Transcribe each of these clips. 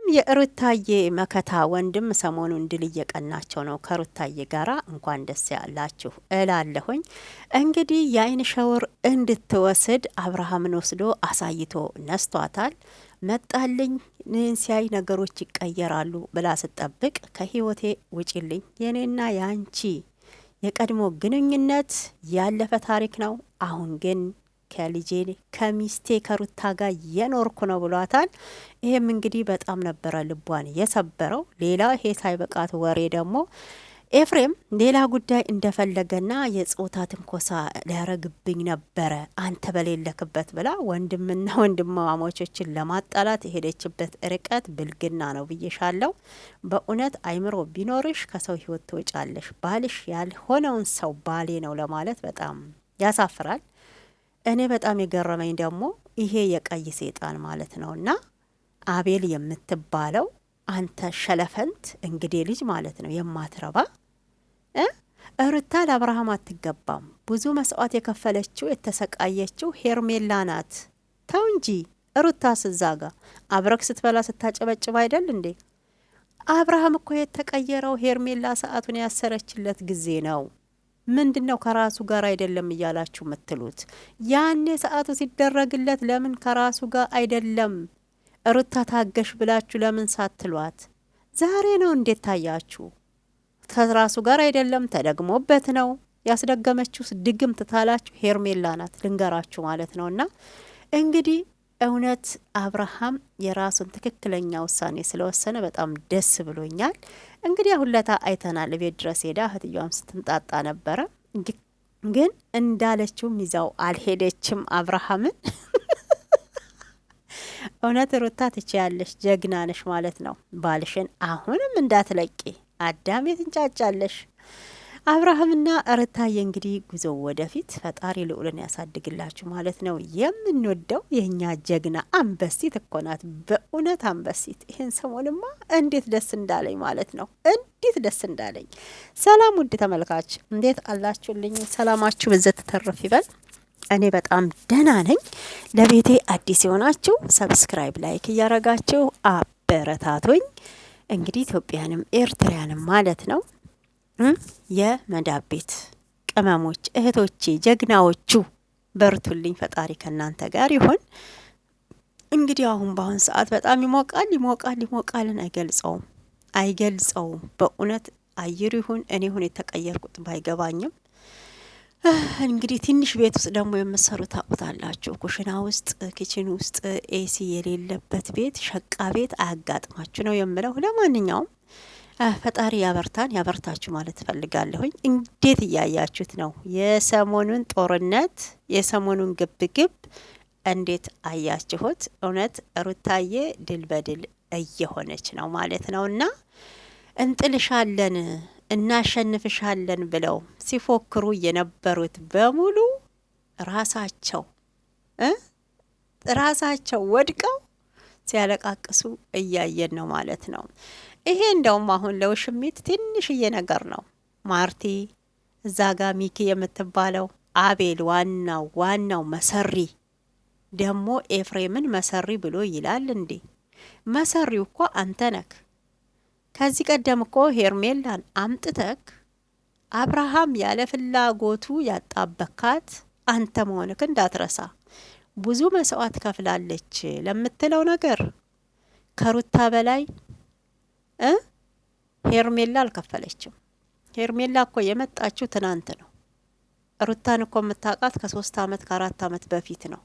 የሩታዬ መከታ ወንድም ሰሞኑን ድል እየቀናቸው ነው። ከሩታዬ ጋራ እንኳን ደስ ያላችሁ እላለሁኝ። እንግዲህ የአይን ሸውር እንድትወስድ አብርሃምን ወስዶ አሳይቶ ነስቷታል። መጣልኝ ሲያይ ነገሮች ይቀየራሉ ብላ ስጠብቅ ከህይወቴ ውጪልኝ፣ የኔና የአንቺ የቀድሞ ግንኙነት ያለፈ ታሪክ ነው። አሁን ግን ከልጄ ከሚስቴ ከሩታ ጋር የኖርኩ ነው ብሏታል። ይሄም እንግዲህ በጣም ነበረ ልቧን የሰበረው። ሌላ ይሄ ሳይበቃት ወሬ ደግሞ ኤፍሬም ሌላ ጉዳይ እንደፈለገና የጾታ ትንኮሳ ሊያረግብኝ ነበረ አንተ በሌለክበት ብላ ወንድምና ወንድማማቾችን ለማጣላት የሄደችበት ርቀት ብልግና ነው ብዬሻለው። በእውነት አይምሮ ቢኖርሽ ከሰው ህይወት ትወጫለሽ። ባልሽ ያልሆነውን ሰው ባሌ ነው ለማለት በጣም ያሳፍራል። እኔ በጣም የገረመኝ ደግሞ ይሄ የቀይ ሴጣን ማለት ነውና አቤል የምትባለው አንተ ሸለፈንት እንግዲህ ልጅ ማለት ነው የማትረባ ሩታ ለአብርሃም አትገባም። ብዙ መስዋዕት የከፈለችው የተሰቃየችው ሄርሜላ ናት። ተው እንጂ ሩታ ስዛጋ አብረክ ስትበላ ስታጨበጭብ አይደል እንዴ? አብርሃም እኮ የተቀየረው ሄርሜላ ሰዓቱን ያሰረችለት ጊዜ ነው። ምንድነው ከራሱ ጋር አይደለም እያላችሁ ምትሉት? ያኔ ሰዓቱ ሲደረግለት ለምን ከራሱ ጋር አይደለም ሩታ ታገሽ ብላችሁ ለምን ሳትሏት? ዛሬ ነው እንዴት ታያችሁ? ከራሱ ጋር አይደለም ተደግሞበት ነው ያስደገመችው። ድግም ትታላችሁ ሄርሜላ ናት ልንገራችሁ ማለት ነውና እንግዲህ እውነት አብርሃም የራሱን ትክክለኛ ውሳኔ ስለወሰነ በጣም ደስ ብሎኛል። እንግዲህ አሁን ለታ አይተናል። ቤት ድረስ ሄዳ እህትየዋም ስትንጣጣ ነበረ። ግን እንዳለችው ይዛው አልሄደችም አብርሃምን። እውነት ሩታ ትችያለሽ፣ ጀግና ነሽ ማለት ነው። ባልሽን አሁንም እንዳትለቂ አዳሜ ትንጫጫለሽ። አብርሃምና ሩታዬ እንግዲህ ጉዞ ወደፊት ፈጣሪ ልዑልን ያሳድግላችሁ ማለት ነው። የምንወደው የኛ ጀግና አንበሲት እኮ ናት፣ በእውነት አንበሲት። ይህን ሰሞንማ እንዴት ደስ እንዳለኝ ማለት ነው፣ እንዴት ደስ እንዳለኝ። ሰላም ውድ ተመልካች እንዴት አላችሁልኝ? ሰላማችሁ በዘት ተተረፍ ይበል። እኔ በጣም ደህና ነኝ። ለቤቴ አዲስ የሆናችሁ ሰብስክራይብ፣ ላይክ እያረጋችሁ አበረታቶኝ። እንግዲህ ኢትዮጵያንም ኤርትራያንም ማለት ነው የመዳብ ቤት ቅመሞች እህቶቼ ጀግናዎቹ በርቱልኝ። ፈጣሪ ከናንተ ጋር ይሁን። እንግዲህ አሁን በአሁን ሰዓት በጣም ይሞቃል ይሞቃል ይሞቃልን አይገልጸውም። በእውነት አየሩ ይሁን እኔ ሁን የተቀየርኩት ባይገባኝም እንግዲህ ትንሽ ቤት ውስጥ ደግሞ የምሰሩ ታውቁታላችሁ። ኩሽና ውስጥ ኪችን ውስጥ ኤሲ የሌለበት ቤት ሸቃ ቤት አያጋጥማችሁ ነው የምለው። ለማንኛውም ፈጣሪ ያበርታን ያበርታችሁ ማለት ፈልጋለሁኝ። እንዴት እያያችሁት ነው የሰሞኑን ጦርነት የሰሞኑን ግብግብ? እንዴት አያችሁት? እውነት ሩታዬ ድል በድል እየሆነች ነው ማለት ነውና እንጥልሻለን እናሸንፍሻለን ብለው ሲፎክሩ የነበሩት በሙሉ ራሳቸው ወድቀው ሲያለቃቅሱ እያየን ነው ማለት ነው። ይሄ እንደውም አሁን ለውሽሚት ትንሽዬ ነገር ነው። ማርቲ እዛ ጋ ሚኪ የምትባለው አቤል ዋናው መሰሪ ደግሞ ኤፍሬምን መሰሪ ብሎ ይላል እንዴ? መሰሪው እኮ አንተ ነክ። ከዚህ ቀደም እኮ ሄርሜላን አምጥተክ አብርሃም ያለ ፍላጎቱ ያጣበካት አንተ መሆንክ እንዳትረሳ። ብዙ መስዋዕት ከፍላለች ለምትለው ነገር ከሩታ በላይ ሄርሜላ አልከፈለችም። ሄርሜላ እኮ የመጣችው ትናንት ነው። ሩታን እኮ የምታውቃት ከ3 አመት ከ4 አመት በፊት ነው።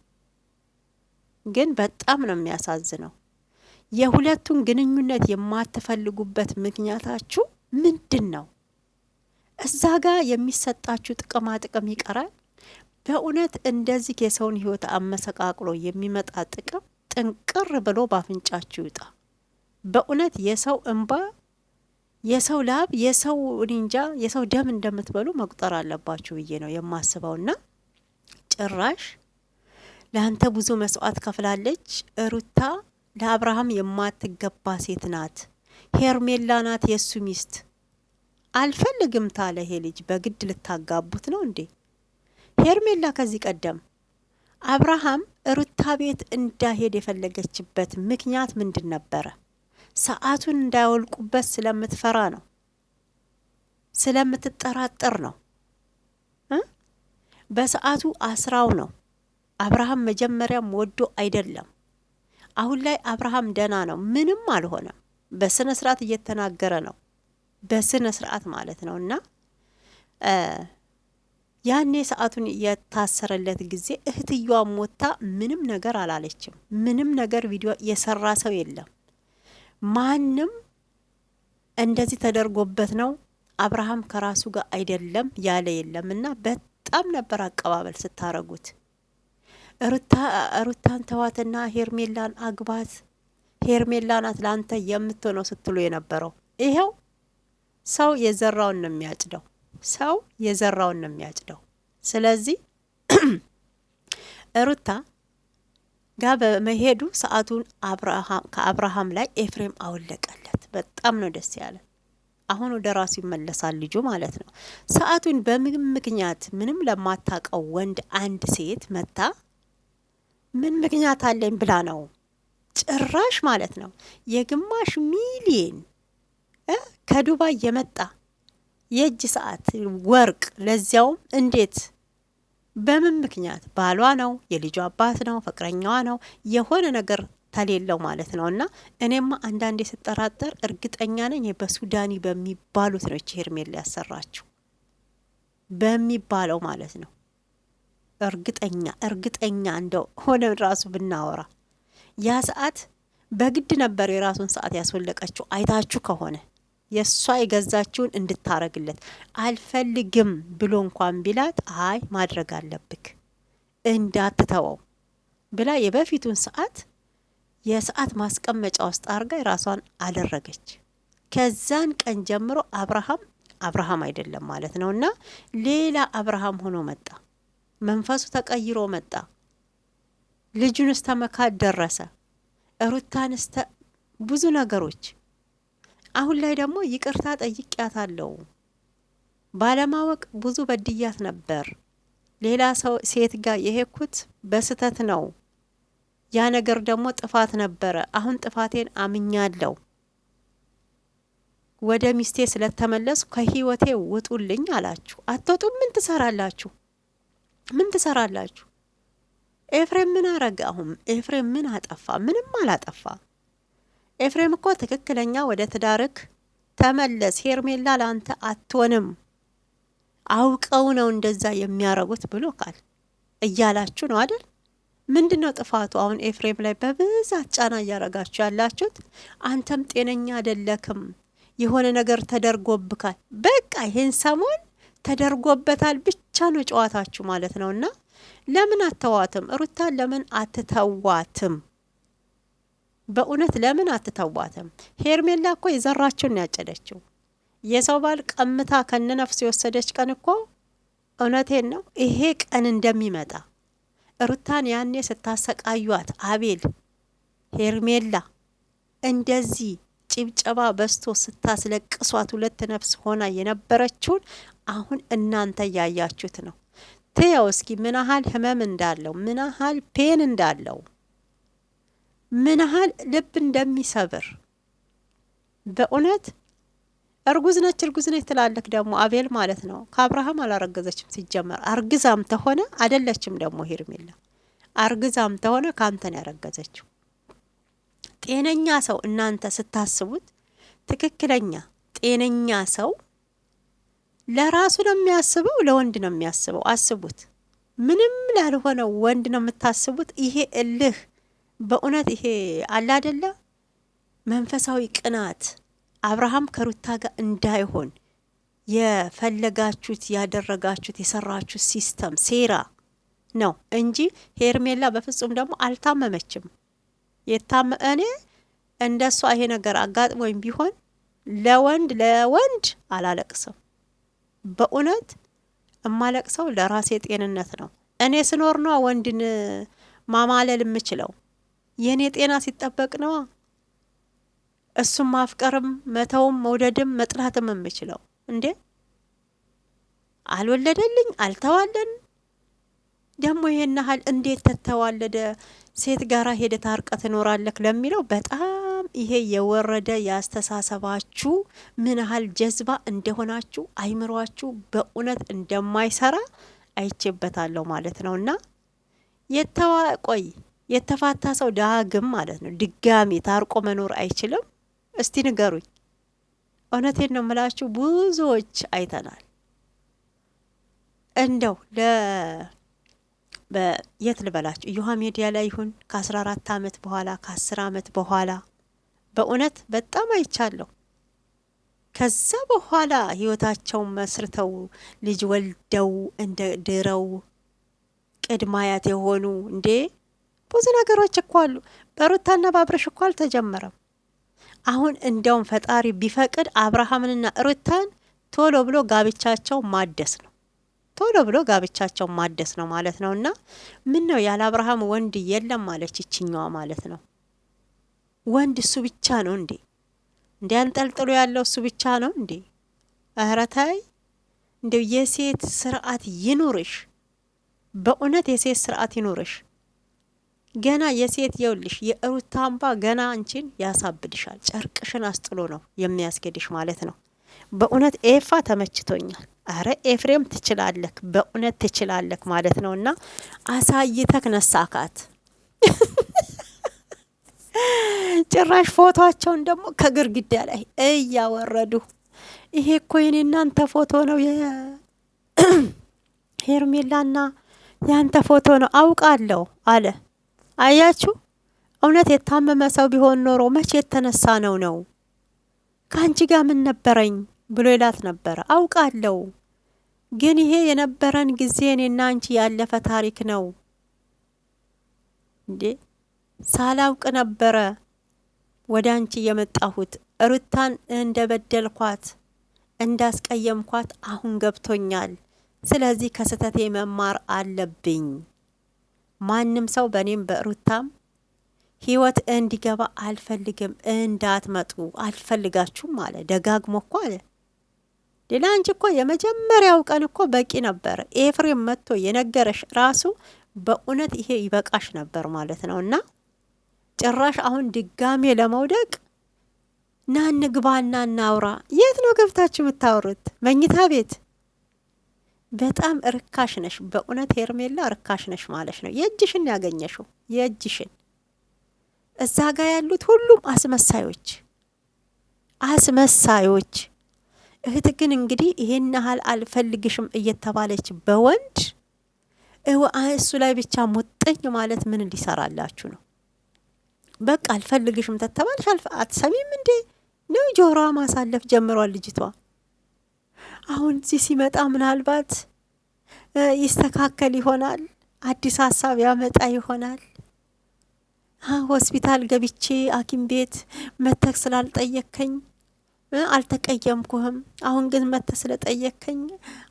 ግን በጣም ነው የሚያሳዝነው። የሁለቱን ግንኙነት የማትፈልጉበት ምክንያታችሁ ምንድን ነው? እዛ ጋር የሚሰጣችሁ ጥቅማ ጥቅም ይቀራል። በእውነት እንደዚህ የሰውን ህይወት አመሰቃቅሎ የሚመጣ ጥቅም ጥንቅር ብሎ ባፍንጫችሁ ይውጣ። በእውነት የሰው እንባ፣ የሰው ላብ፣ የሰው ኒንጃ፣ የሰው ደም እንደምትበሉ መቁጠር አለባችሁ ብዬ ነው የማስበውና ጭራሽ ለአንተ ብዙ መስዋዕት ከፍላለች ሩታ። ለአብርሃም የማትገባ ሴት ናት። ሄርሜላ ናት የሱ ሚስት። አልፈልግም ታለ ይሄ ልጅ በግድ ልታጋቡት ነው እንዴ? ሄርሜላ ከዚህ ቀደም አብርሃም ሩታ ቤት እንዳሄድ የፈለገችበት ምክንያት ምንድን ነበረ? ሰዓቱን እንዳያወልቁበት ስለምትፈራ ነው፣ ስለምትጠራጠር ነው። በሰዓቱ አስራው ነው። አብርሃም መጀመሪያም ወዶ አይደለም። አሁን ላይ አብርሃም ደና ነው፣ ምንም አልሆነም። በስነ ስርዓት እየተናገረ ነው፣ በስነ ስርዓት ማለት ነውና ያኔ ሰዓቱን የታሰረለት ጊዜ እህትየዋ ሞታ ምንም ነገር አላለችም። ምንም ነገር ቪዲዮ የሰራ ሰው የለም። ማንም እንደዚህ ተደርጎበት ነው አብርሃም ከራሱ ጋር አይደለም ያለ የለምና በጣም ነበር አቀባበል ስታረጉት። ሩታን ተዋትና ሄርሜላን አግባት፣ ሄርሜላ ናት ላንተ የምትሆነው ስትሉ የነበረው ይሄው ሰው የዘራውን ነው የሚያጭደው። ሰው የዘራውን ነው የሚያጭደው። ስለዚህ ሩታ ጋር በመሄዱ ሰዓቱን ከአብርሃም ላይ ኤፍሬም አወለቀለት። በጣም ነው ደስ ያለ። አሁን ወደ ራሱ ይመለሳል ልጁ ማለት ነው። ሰዓቱን በምን ምክንያት ምንም ለማታቀው ወንድ አንድ ሴት መታ ምን ምክንያት አለኝ ብላ ነው ጭራሽ ማለት ነው የግማሽ ሚሊየን ከዱባይ የመጣ የእጅ ሰዓት ወርቅ፣ ለዚያውም እንዴት በምን ምክንያት? ባሏ ነው፣ የልጁ አባት ነው፣ ፍቅረኛዋ ነው፣ የሆነ ነገር ተሌለው ማለት ነው። እና እኔማ አንዳንዴ ስጠራጠር እርግጠኛ ነኝ በሱዳኒ በሚባሉት ነው ሄርሜላ ያሰራችው በሚባለው ማለት ነው። እርግጠኛ እንደው ሆነ ራሱ ብናወራ ያ ሰዓት በግድ ነበር የራሱን ሰዓት ያስወለቀችው። አይታችሁ ከሆነ የሷ የገዛችውን እንድታረግለት አልፈልግም ብሎ እንኳን ቢላት አይ ማድረግ አለብክ እንዳትተወው ብላ የበፊቱን ሰዓት የሰዓት ማስቀመጫ ውስጥ አርጋ የራሷን አደረገች። ከዛን ቀን ጀምሮ አብርሃም አይደለም ማለት ነውና ሌላ አብርሃም ሆኖ መጣ። መንፈሱ ተቀይሮ መጣ። ልጁን እስተመካድ ደረሰ። ሩታን ብዙ ነገሮች። አሁን ላይ ደግሞ ይቅርታ ጠይቂያታለሁ፣ ባለማወቅ ብዙ በድያት ነበር፣ ሌላ ሰው ሴት ጋር የሄድኩት በስተት ነው፣ ያ ነገር ደግሞ ጥፋት ነበረ፣ አሁን ጥፋቴን አምኛለሁ፣ ወደ ሚስቴ ስለተመለሱ ከህይወቴ ውጡልኝ አላችሁ። አትወጡም? ምን ትሰራላችሁ? ምን ትሰራላችሁ? ኤፍሬም ምን አረገ? አሁን ኤፍሬም ምን አጠፋ? ምንም አላጠፋ። ኤፍሬም እኮ ትክክለኛ ወደ ትዳርክ ተመለስ፣ ሄርሜላ ላንተ አትሆንም፣ አውቀው ነው እንደዛ የሚያረጉት ብሎ ቃል እያላችሁ ነው አይደል? ምንድነው ጥፋቱ? አሁን ኤፍሬም ላይ በብዛት ጫና እያረጋችሁ ያላችሁት አንተም ጤነኛ አይደለክም፣ የሆነ ነገር ተደርጎብካል። በቃ ይሄን ሰሞን ተደርጎበታል ብቻ ነው ጨዋታችሁ ማለት ነውና ለምን አትተዋትም? ሩታን ለምን አትተዋትም? በእውነት ለምን አትተዋትም? ሄርሜላ እኮ የዘራችውን ያጨደችው የሰው ባል ቀምታ ከነነፍስ የወሰደች ቀን እኮ እውነቴን ነው ይሄ ቀን እንደሚመጣ ሩታን ያኔ ስታሰቃዩት አቤል ሄርሜላ እንደዚህ ጭብጨባ በስቶ ስታስለቅሷት ሁለት ነፍስ ሆና የነበረችውን አሁን እናንተ ያያችሁት ነው። ተያው እስኪ ምን ያህል ህመም እንዳለው፣ ምን ያህል ፔን እንዳለው፣ ምን ያህል ልብ እንደሚሰብር በእውነት እርጉዝ ነች ትላለክ ደግሞ አቤል ማለት ነው። ከአብርሃም አላረገዘችም ሲጀመር። አርግዛም ተሆነ አይደለችም ደግሞ ሄርሜላ አርግዛም ተሆነ ካንተን ያረገዘችው። ጤነኛ ሰው እናንተ ስታስቡት ትክክለኛ ጤነኛ ሰው ለራሱ ነው የሚያስበው፣ ለወንድ ነው የሚያስበው። አስቡት፣ ምንም ላልሆነው ወንድ ነው የምታስቡት። ይሄ እልህ በእውነት ይሄ አለ አይደለ መንፈሳዊ ቅናት አብርሃም ከሩታ ጋር እንዳይሆን የፈለጋችሁት ያደረጋችሁት የሰራችሁት ሲስተም ሴራ ነው እንጂ ሄርሜላ በፍጹም ደግሞ አልታመመችም። እኔ እንደሷ ይሄ ነገር አጋጥሞኝ ቢሆን ለወንድ አላለቅስም። በእውነት እማለቅሰው ለራሴ ጤንነት ነው። እኔ ስኖር ነው ወንድን ማማለል የምችለው። የኔ ጤና ሲጠበቅ ነው እሱም ማፍቀርም መተውም መውደድም መጥላትም የምችለው። እንዴ አልወለደልኝ አልተዋለን ደግሞ ይሄን ያህል እንዴት ተተዋለደ ሴት ጋራ ሄደ ታርቀ ትኖራለክ ለሚለው በጣም ይሄ የወረደ ያስተሳሰባችሁ ምን ያህል ጀዝባ እንደሆናችሁ አይምሯችሁ በእውነት እንደማይሰራ አይቼበታለሁ ማለት ነውና የተፋታ ሰው ዳግም ማለት ነው ድጋሚ ታርቆ መኖር አይችልም። እስቲ ንገሩኝ። እውነቴን ነው የምላችሁ፣ ብዙዎች አይተናል። እንደው የት ልበላችሁ እዮሃ ሚዲያ ላይ ይሁን ከ14 ዓመት በኋላ ከ10 ዓመት በኋላ በእውነት በጣም አይቻለሁ። ከዛ በኋላ ህይወታቸውን መስርተው ልጅ ወልደው እንደ ድረው ቅድማያት የሆኑ እንዴ ብዙ ነገሮች እኮ አሉ። በሩታና በአብርሽ እኮ አልተጀመረም። አሁን እንደውም ፈጣሪ ቢፈቅድ አብርሃምንና ሩታን ቶሎ ብሎ ጋብቻቸው ማደስ ነው። ቶሎ ብሎ ጋብቻቸው ማደስ ነው ማለት ነውና ምን ነው ያለ አብርሃም ወንድ የለም ማለች ይችኛዋ ማለት ነው። ወንድ እሱ ብቻ ነው እንዴ? እንዴ አንጠልጥሎ ያለው እሱ ብቻ ነው እንዴ? ኧረ ተይ እንደው የሴት ስርዓት ይኑርሽ። በእውነት የሴት ስርዓት ይኑርሽ። ገና የሴት የውልሽ የሩታ አምባ ገና አንቺን ያሳብድሻል። ጨርቅሽን አስጥሎ ነው የሚያስገድሽ ማለት ነው። በእውነት ኤፋ ተመችቶኛል። አረ ኤፍሬም ትችላለክ፣ በእውነት ትችላለክ ማለት ነውና አሳይተክ ነሳካት። ጭራሽ ፎቶአቸውን ደግሞ ከግርግዳ ላይ እያወረዱ ይሄ እኮ የኔ እናንተ ፎቶ ነው ሄርሜላና ያንተ ፎቶ ነው አውቃለሁ አለ። አያችሁ እውነት የታመመ ሰው ቢሆን ኖሮ መቼ የተነሳ ነው ካንቺ ጋር ምን ነበረኝ ብሎ ይላት ነበር። አውቃለሁ ግን ይሄ የነበረን ጊዜ እኔና አንቺ ያለፈ ታሪክ ነው እንዴ። ሳላውቅ ነበረ ወደ አንቺ የመጣሁት። ሩታን እንደበደልኳት እንዳስቀየምኳት አሁን ገብቶኛል። ስለዚህ ከስተቴ መማር አለብኝ። ማንም ሰው በኔም በሩታም ህይወት እንዲገባ አልፈልግም። እንዳትመጡ አልፈልጋችሁም አለ። ደጋግሞ እኮ አለ። ሌላ አንቺ እኮ የመጀመሪያው ቀን እኮ በቂ ነበር። ኤፍሬም መጥቶ የነገረሽ ራሱ በእውነት ይሄ ይበቃሽ ነበር ማለት ነውና ጭራሽ አሁን ድጋሜ ለመውደቅ ና እንግባና እናውራ። የት ነው ገብታችሁ የምታወሩት? መኝታ ቤት። በጣም ርካሽ ነሽ በእውነት ሄርሜላ፣ ርካሽ ነሽ ማለት ነው። የእጅሽን ያገኘሽው የእጅሽን። እዛ ጋር ያሉት ሁሉም አስመሳዮች። እህት ግን እንግዲህ ይሄን ያህል አልፈልግሽም እየተባለች በወንድ እሱ ላይ ብቻ ሙጥኝ ማለት ምን ሊሰራላችሁ ነው? በቃ አልፈልግሽም ተተባልሽ አትሰሚም እንዴ ነው? ጆሮዋ ማሳለፍ ጀምሯል ልጅቷ። አሁን እዚህ ሲመጣ ምናልባት ይስተካከል ይሆናል፣ አዲስ ሀሳብ ያመጣ ይሆናል። ሆስፒታል ገብቼ ሐኪም ቤት መተክ ስላልጠየከኝ አልተቀየምኩህም። አሁን ግን መተህ ስለጠየከኝ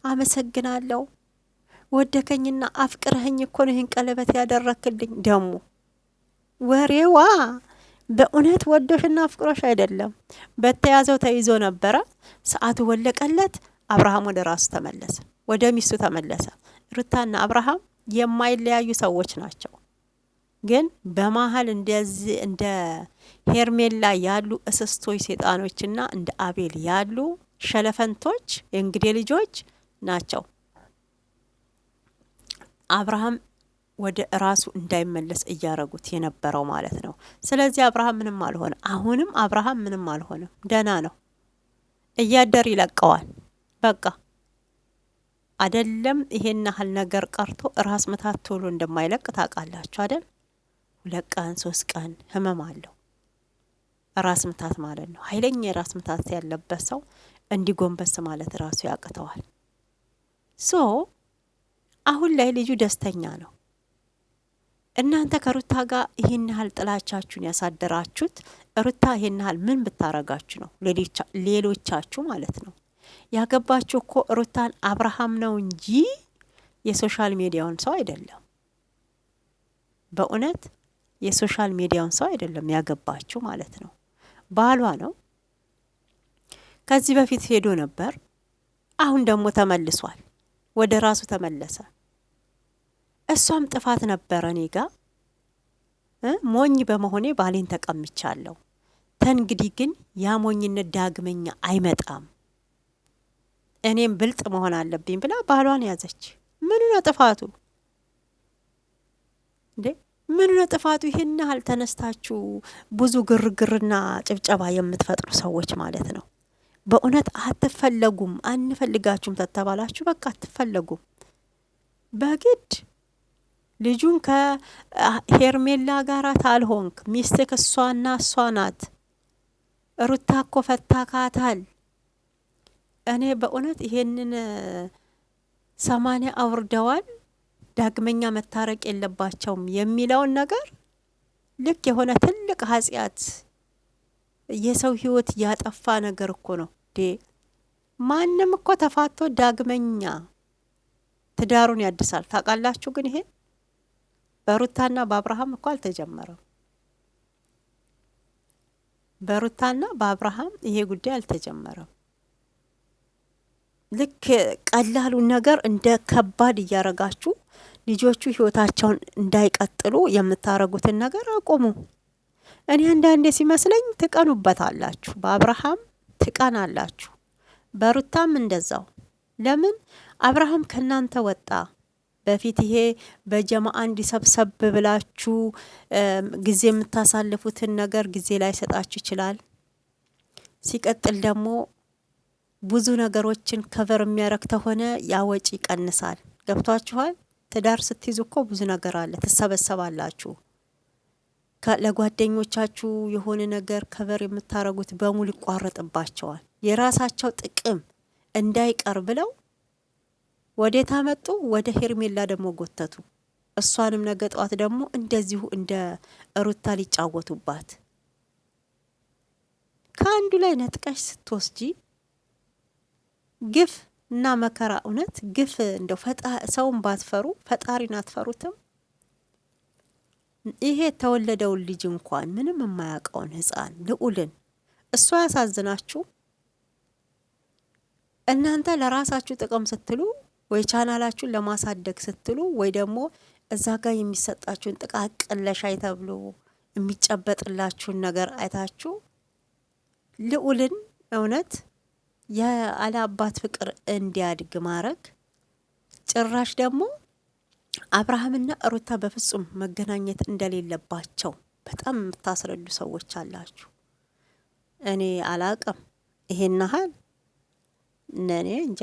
አመሰግናለሁ። ወደከኝና አፍቅረኸኝ እኮ ነው ይህን ቀለበት ያደረክልኝ። ደሞ ወሬዋ በእውነት ወዶሽና አፍቅሮሽ አይደለም። በተያዘው ተይዞ ነበረ። ሰዓቱ ወለቀለት። አብርሃም ወደ ራሱ ተመለሰ፣ ወደ ሚስቱ ተመለሰ። ሩታና አብርሃም የማይለያዩ ሰዎች ናቸው። ግን በመሀል እንደዚህ እንደ ሄርሜላ ያሉ እስስቶች ሴጣኖችና እንደ አቤል ያሉ ሸለፈንቶች የእንግዲህ ልጆች ናቸው አብርሃም ወደ ራሱ እንዳይመለስ እያረጉት የነበረው ማለት ነው። ስለዚህ አብርሃም ምንም አልሆነ። አሁንም አብርሃም ምንም አልሆነም፣ ደህና ነው። እያደር ይለቀዋል። በቃ አይደለም ይሄን ያህል ነገር ቀርቶ ራስ ምታት ቶሎ እንደማይለቅ ታውቃላችሁ አይደል? 2 ቀን 3 ቀን ህመም አለው ራስ ምታት ማለት ነው። ኃይለኛ ራስ ምታት ያለበት ሰው እንዲጎንበስ ማለት ራሱ ያቅተዋል። አሁን ላይ ልጁ ደስተኛ ነው። እናንተ ከሩታ ጋር ይሄን ያህል ጥላቻችሁን ያሳደራችሁት ሩታ ይሄን ያህል ምን ብታረጋችሁ ነው? ሌሎቻችሁ ማለት ነው ያገባችሁ እኮ ሩታን አብርሃም ነው እንጂ የሶሻል ሚዲያውን ሰው አይደለም። በእውነት የሶሻል ሚዲያውን ሰው አይደለም ያገባችሁ ማለት ነው። ባሏ ነው። ከዚህ በፊት ሄዶ ነበር። አሁን ደግሞ ተመልሷል። ወደ ራሱ ተመለሰ። እሷም ጥፋት ነበረ። እኔ ጋ ሞኝ በመሆኔ ባሌን ተቀምቻለሁ። ተንግዲህ ግን ያሞኝነት ዳግመኛ አይመጣም፣ እኔም ብልጥ መሆን አለብኝ ብላ ባሏን ያዘች። ምን ነው ጥፋቱ እንዴ? ምን ነው ጥፋቱ? ይሄን ያህል ተነስታችሁ ብዙ ግርግርና ጭብጨባ የምትፈጥሩ ሰዎች ማለት ነው። በእውነት አትፈለጉም፣ አንፈልጋችሁም ተተባላችሁ በቃ አትፈለጉም። በግድ ልጁን ከሄርሜላ ጋር ታልሆንክ ሚስትክ እሷና እሷ ናት። ሩታ እኮ ፈታካታል። እኔ በእውነት ይሄንን 80 አውርደዋል፣ ዳግመኛ መታረቅ የለባቸውም የሚለውን ነገር ልክ የሆነ ትልቅ ኃጢአት የሰው ህይወት ያጠፋ ነገር እኮ ነው። ማንም እኮ ተፋቶ ዳግመኛ ትዳሩን ያድሳል ታውቃላችሁ። ግን ይሄ በሩታና በአብርሃም እኮ አልተጀመረም። በሩታና በአብርሃም ይሄ ጉዳይ አልተጀመረም። ልክ ቀላሉን ነገር እንደ ከባድ እያረጋችሁ ልጆቹ ህይወታቸውን እንዳይቀጥሉ የምታረጉትን ነገር አቆሙ። እኔ አንዳንዴ ሲመስለኝ ትቀኑበታላችሁ። በአብርሃም ትቀናላችሁ፣ በሩታም እንደዛው። ለምን አብርሃም ከናንተ ወጣ? በፊት ይሄ በጀማዓ እንዲሰብሰብ ብላችሁ ጊዜ የምታሳልፉትን ነገር ጊዜ ላይ ሰጣችሁ ይችላል። ሲቀጥል ደግሞ ብዙ ነገሮችን ከቨር የሚያረግ ተሆነ ያወጪ ይቀንሳል። ገብቷችኋል? ትዳር ስትይዙ እኮ ብዙ ነገር አለ፣ ትሰበሰባላችሁ። ለጓደኞቻችሁ የሆነ ነገር ከቨር የምታረጉት በሙሉ ይቋረጥባቸዋል። የራሳቸው ጥቅም እንዳይቀር ብለው ወዴት አመጡ? ወደ ሄርሜላ ደግሞ ጎተቱ። እሷንም ነገ ጠዋት ደግሞ እንደዚሁ እንደ ሩታ ሊጫወቱባት። ከአንዱ ላይ ነጥቀሽ ስትወስጂ ግፍ እና መከራ። እውነት ግፍ እንደው ሰውን ባትፈሩ ፈጣሪን አትፈሩትም? ይሄ የተወለደውን ልጅ እንኳን ምንም የማያውቀውን ህፃን ልዑልን እሷ ያሳዝናችሁ። እናንተ ለራሳችሁ ጥቅም ስትሉ ወይ ቻናላችሁን ለማሳደግ ስትሉ ወይ ደግሞ እዛ ጋር የሚሰጣችሁን ጥቃቅን ለሻይ ተብሎ የሚጨበጥላችሁን ነገር አይታችሁ ልዑልን እውነት ያለ አባት ፍቅር እንዲያድግ ማረግ። ጭራሽ ደግሞ አብርሃምና ሩታ በፍጹም መገናኘት እንደሌለባቸው በጣም የምታስረዱ ሰዎች አላችሁ። እኔ አላቅም ይሄን ያህል እኔ እንጃ።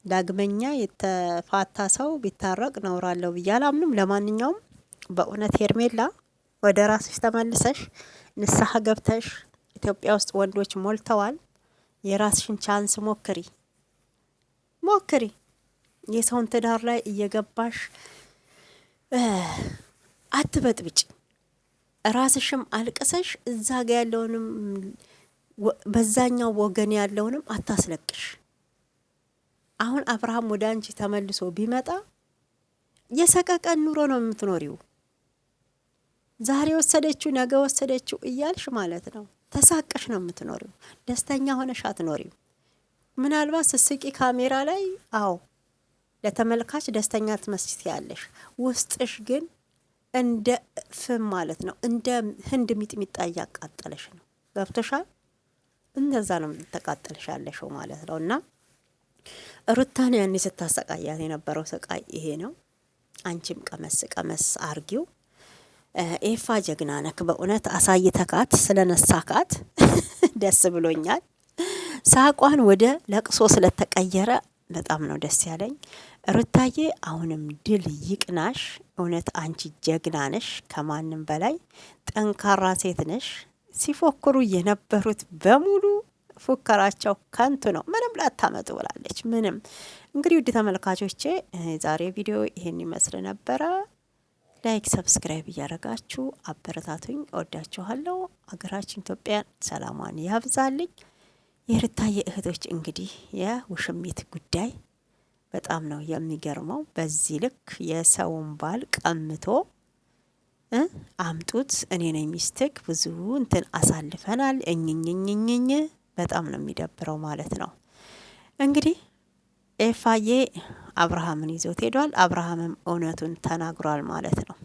ዳግመኛ የተፋታ ሰው ቢታረቅ ነውራለሁ ብዬ አላምንም። ለማንኛውም በእውነት ሄርሜላ ወደ ራስሽ ተመልሰሽ ንስሐ ገብተሽ፣ ኢትዮጵያ ውስጥ ወንዶች ሞልተዋል። የራስሽን ቻንስ ሞክሪ። የሰውን ትዳር ላይ እየገባሽ አትበጥብጭ። ራስሽም አልቅሰሽ እዛ ጋ ያለውንም በዛኛው ወገን ያለውንም አታስለቅሽ። አሁን አብርሃም ወደ አንቺ ተመልሶ ቢመጣ የሰቀቀን ኑሮ ነው የምትኖሪው። ዛሬ ወሰደችው ነገ ወሰደችው እያልሽ ማለት ነው። ተሳቀሽ ነው የምትኖሪው። ደስተኛ ሆነሽ አትኖሪው። ምናልባት ስስቂ ካሜራ ላይ አዎ ለተመልካች ደስተኛ ትመስት ያለሽ፣ ውስጥሽ ግን እንደ ፍም ማለት ነው፣ እንደ ህንድ ሚጥሚጣ እያቃጠለሽ ነው። ገብቶሻል? እንደዛ ነው የምትተቃጠልሽ ያለሽው ማለት ነው። እና ሩታን ያኔ ስታሰቃያት የነበረው ስቃይ ይሄ ነው። አንቺም ቀመስ ቀመስ አርጊው። ኤፋ ጀግና ነክ በእውነት አሳይተካት ስለነሳካት ደስ ብሎኛል። ሳቋን ወደ ለቅሶ ስለተቀየረ በጣም ነው ደስ ያለኝ። ሩታዬ አሁንም ድል ይቅናሽ። እውነት አንቺ ጀግና ነሽ፣ ከማንም በላይ ጠንካራ ሴት ነሽ። ሲፎክሩ የነበሩት በሙሉ ፉከራቸው ከንቱ ነው፣ ምንም ላታመጡ ብላለች። ምንም እንግዲህ ውድ ተመልካቾቼ ዛሬ ቪዲዮ ይሄን ይመስል ነበረ። ላይክ ሰብስክራይብ እያደረጋችሁ አበረታቱኝ። እወዳችኋለሁ። ሀገራችን ኢትዮጵያን ሰላሟን ያብዛልኝ። የሩታዬ እህቶች እንግዲህ የውሽሚት ጉዳይ በጣም ነው የሚገርመው። በዚህ ልክ የሰውን ባል ቀምቶ አምጡት፣ እኔ ነኝ ሚስትክ፣ ብዙ እንትን አሳልፈናል፣ እኝኝኝኝኝ በጣም ነው የሚደብረው ማለት ነው። እንግዲህ ኤፋዬ አብርሃምን ይዞት ሄዷል። አብርሃምም እውነቱን ተናግሯል ማለት ነው።